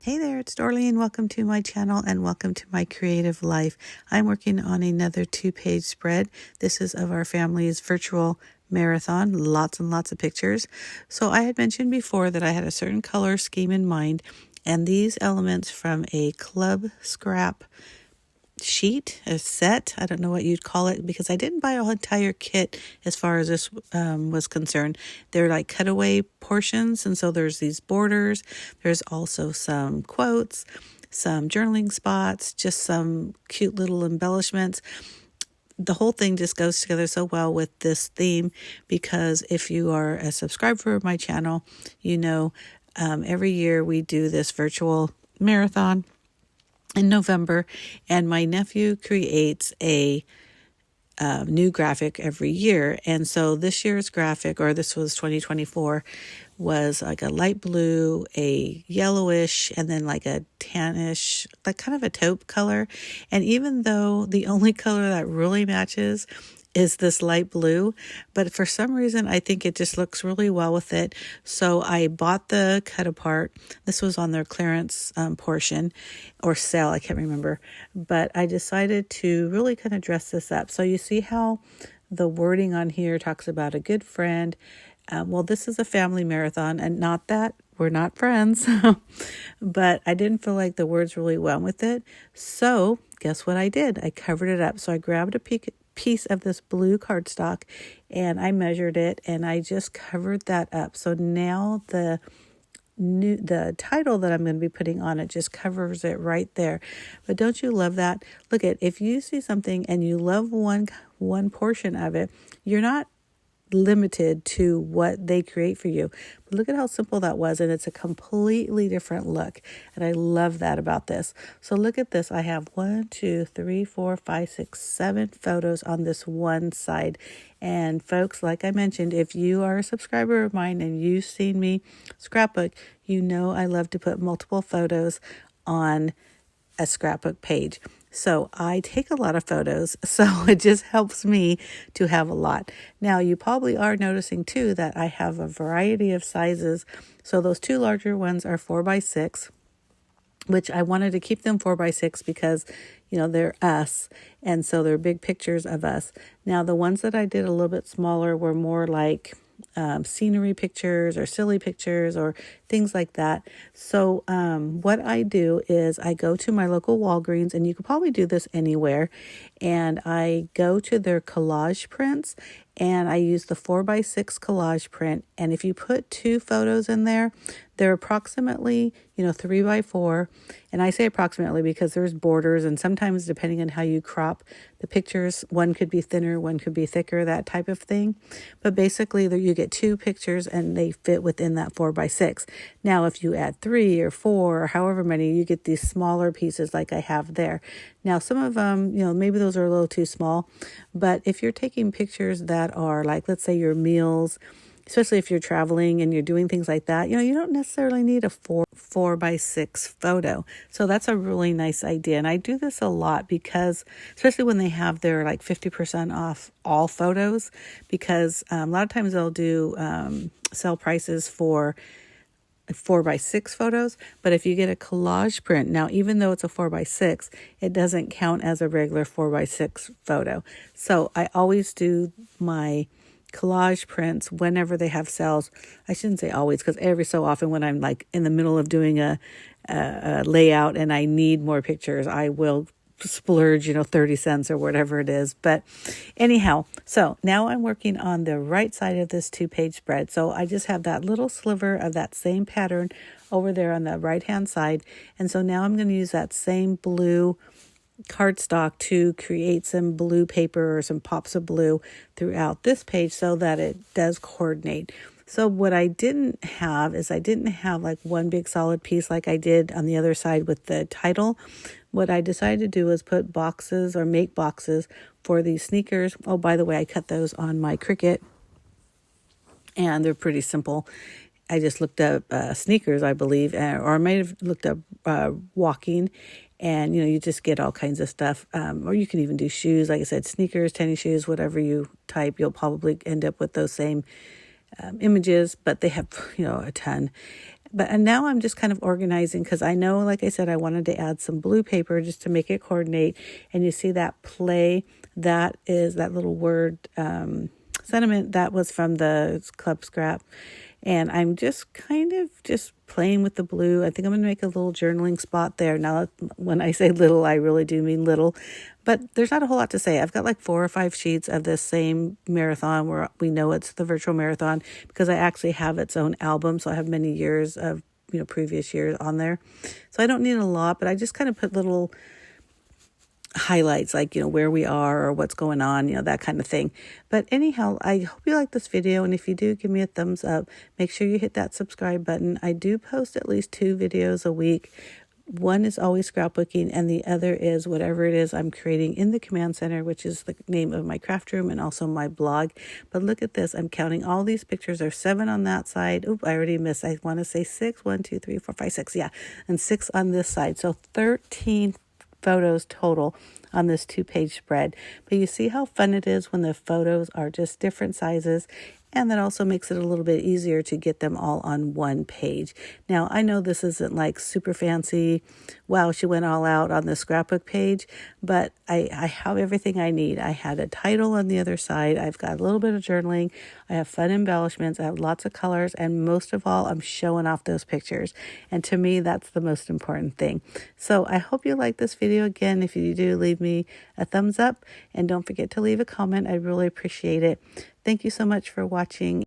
Hey there, it's Dorleen. Welcome to my channel and welcome to my creative life. I'm working on another 2-page spread. This is of our family's virtual marathon, lots and lots of pictures. So I had mentioned before that I had a certain color scheme in mind, and these elements from a club scrap sheet, a set, I don't know what you'd call it, because I didn't buy a whole entire kit as far as this was concerned. They're like cutaway portions, and so there's these borders. There's also some quotes, some journaling spots, just some cute little embellishments. The whole thing just goes together so well with this theme, because if you are a subscriber of my channel, you know every year we do this virtual marathon in November, and my nephew creates a new graphic every year. And so this year's graphic, or this was 2024, was like a light blue, a yellowish, and then like a tannish, like kind of a taupe color. And even though the only color that really matches is this light blue, but for some reason I think it just looks really well with it. So I bought the cut apart. This was on their clearance portion or sale, I can't remember, but I decided to really kind of dress this up. So you see how the wording on here talks about a good friend. Well, this is a family marathon, and not that we're not friends, but I didn't feel like the words really went with it. So guess what I did? I covered it up. So I grabbed a piece of this blue cardstock and I measured it, and I just covered that up. So now the title that I'm going to be putting on it just covers it right there. But don't you love that? Look at, if you see something and you love one portion of it, you're not limited to what they create for you. But look at how simple that was, and it's a completely different look, and I love that about this. So look at this. I have 1, 2, 3, 4, 5, 6, 7 photos on this one side. And folks, like I mentioned, if you are a subscriber of mine and you've seen me scrapbook, you know I love to put multiple photos on a scrapbook page. So I take a lot of photos, so it just helps me to have a lot. Now, you probably are noticing too that I have a variety of sizes. So those 2 larger ones are 4x6, which I wanted to keep them 4x6 because, you know, they're us. And so they're big pictures of us. Now, the ones that I did a little bit smaller were more like scenery pictures or silly pictures or things like that. So what I do is I go to my local Walgreens, and you could probably do this anywhere, and I go to their collage prints, and I use the 4x6 collage print. And if you put 2 photos in there, they're approximately, 3x4. And I say approximately because there's borders, and sometimes depending on how you crop the pictures, one could be thinner, one could be thicker, that type of thing. But basically you get 2 pictures and they fit within that 4x6. Now, if you add 3 or 4 or however many, you get these smaller pieces like I have there. Now, some of them, maybe those are a little too small, but if you're taking pictures that are like, let's say your meals, especially if you're traveling and you're doing things like that, you don't necessarily need a 4x6 photo. So that's a really nice idea. And I do this a lot because, especially when they have their like 50% off all photos, because a lot of times they'll do sell prices for 4x6 photos. But if you get a collage print, now, even though it's a 4x6, it doesn't count as a regular 4x6 photo. So I always do my collage prints whenever they have sales. I shouldn't say always, because every so often when I'm like in the middle of doing a layout and I need more pictures, I will splurge 30 cents or whatever it is. But anyhow, so now I'm working on the right side of this 2-page spread. So I just have that little sliver of that same pattern over there on the right hand side. And so now I'm going to use that same blue cardstock to create some blue paper or some pops of blue throughout this page so that it does coordinate. So what I didn't have is I didn't have like one big solid piece like I did on the other side with the title. What I decided to do is put boxes or make boxes for these sneakers. Oh, by the way, I cut those on my Cricut, and they're pretty simple. I just looked up sneakers, I believe, or I might have looked up walking, and you just get all kinds of stuff. Or you can even do shoes, like I said, sneakers, tennis shoes, whatever you type, you'll probably end up with those same images, but they have a ton. And now I'm just kind of organizing because I know, like I said, I wanted to add some blue paper just to make it coordinate. And you see that play, that is that little word sentiment that was from the club scrap. And I'm just kind of just playing with the blue. I think I'm going to make a little journaling spot there. Now, when I say little, I really do mean little. But there's not a whole lot to say. I've got like 4 or 5 sheets of this same marathon where we know it's the virtual marathon because I actually have its own album. So I have many years of, previous years on there. So I don't need a lot, but I just kind of put little highlights like, where we are or what's going on, that kind of thing. But anyhow, I hope you like this video. And if you do, give me a thumbs up. Make sure you hit that subscribe button. I do post at least 2 videos a week. One is always scrapbooking, and the other is whatever it is I'm creating in the command center, which is the name of my craft room and also my blog. But look at this. I'm counting all these pictures. There's 7 on that side. Oop, I already missed. I want to say 6. 1, 2, 3, 4, 5, 6. Yeah. And 6 on this side. So 13 photos total on this 2-page spread. But you see how fun it is when the photos are just different sizes. And that also makes it a little bit easier to get them all on one page. Now, I know this isn't like super fancy, wow, she went all out on the scrapbook page, but I have everything I need. I had a title on the other side. I've got a little bit of journaling. I have fun embellishments. I have lots of colors. And most of all, I'm showing off those pictures. And to me, that's the most important thing. So I hope you like this video. Again, if you do, leave me a thumbs up. And don't forget to leave a comment. I really appreciate it. Thank you so much for watching.